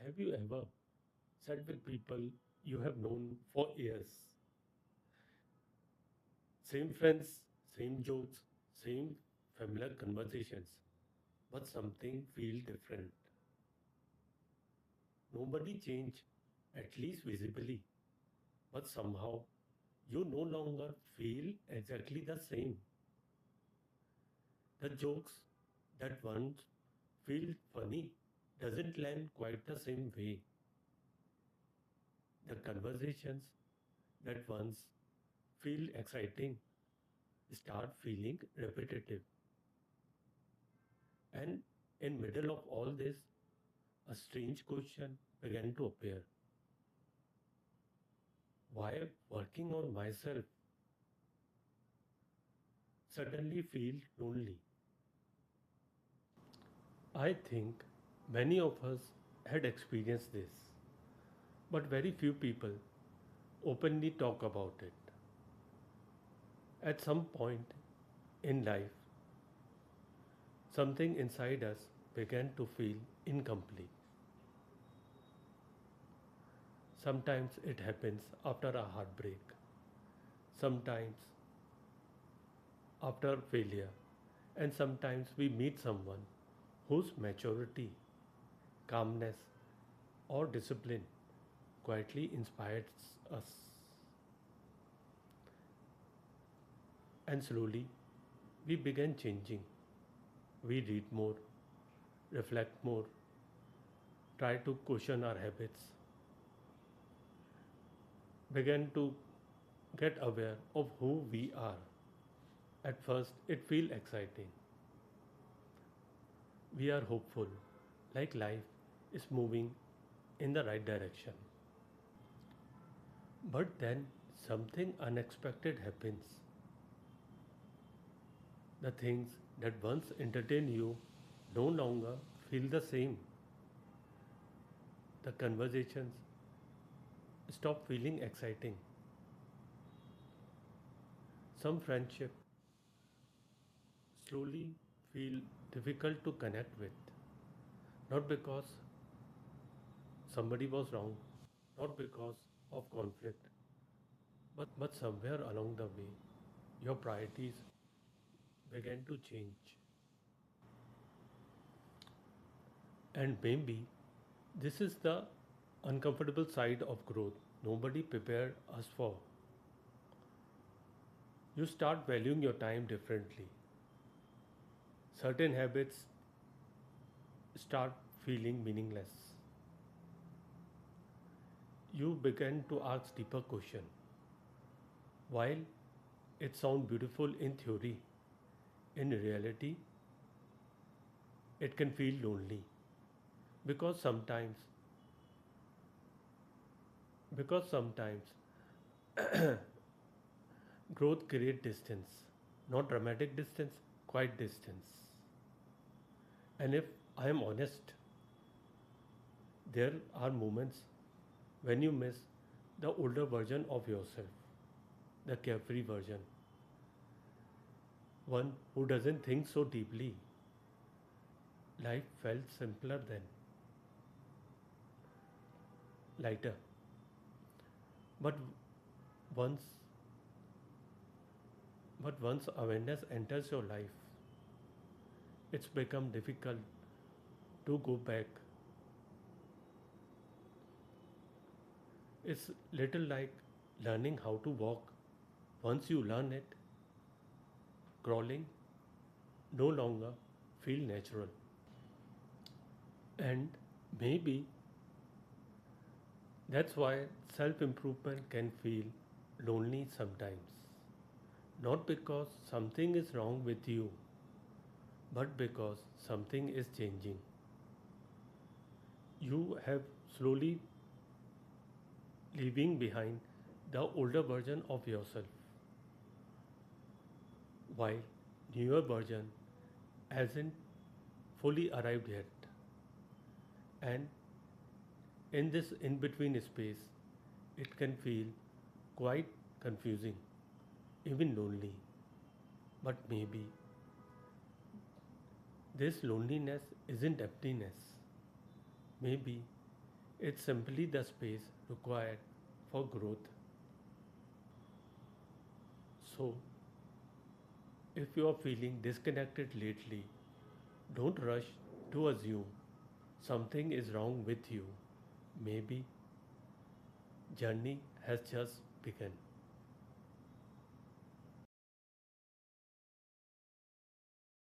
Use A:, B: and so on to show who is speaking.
A: Have you ever sat with people you have known for years? Same friends, same jokes, same familiar conversations, but something feels different. Nobody changed, at least visibly, but somehow you no longer feel exactly the same. The jokes that once felt funny doesn't land quite the same way. The conversations that once feel exciting start feeling repetitive. And in middle of all this, a strange question began to appear. Why working on myself suddenly feel lonely? I think many of us had experienced this, but very few people openly talk about it. At some point in life, something inside us began to feel incomplete. Sometimes it happens after a heartbreak, sometimes after failure, and sometimes we meet someone whose maturity, calmness, or discipline quietly inspires us. And slowly, we began changing. We read more, reflect more, try to question our habits, began to get aware of who we are. At first, it feels exciting. We are hopeful, like life is moving in the right direction. But then something unexpected happens. The things that once entertained you no longer feel the same. The conversations stop feeling exciting. Some friendship slowly feel difficult to connect with. Not because somebody was wrong, not because of conflict, but somewhere along the way, your priorities began to change. And maybe this is the uncomfortable side of growth nobody prepared us for. You start valuing your time differently. Certain habits start feeling meaningless. You begin to ask deeper questions. While it sounds beautiful in theory, in reality, it can feel lonely because sometimes growth creates distance, not dramatic distance, quiet distance. And if I am honest, there are moments when you miss the older version of yourself, the carefree version, one who doesn't think so deeply. Life felt simpler then, lighter. But once once awareness enters your life, it's become difficult to go back. It's little like learning how to walk. Once you learn it, crawling no longer feel natural. And maybe that's why self-improvement can feel lonely sometimes. Not because something is wrong with you, but because something is changing. You have slowly leaving behind the older version of yourself, while newer version hasn't fully arrived yet. And in this in-between space, it can feel quite confusing, even lonely. But maybe this loneliness isn't emptiness. Maybe It's simply the space required for growth. So, if you are feeling disconnected lately, don't rush to assume something is wrong with you. Maybe journey has just begun.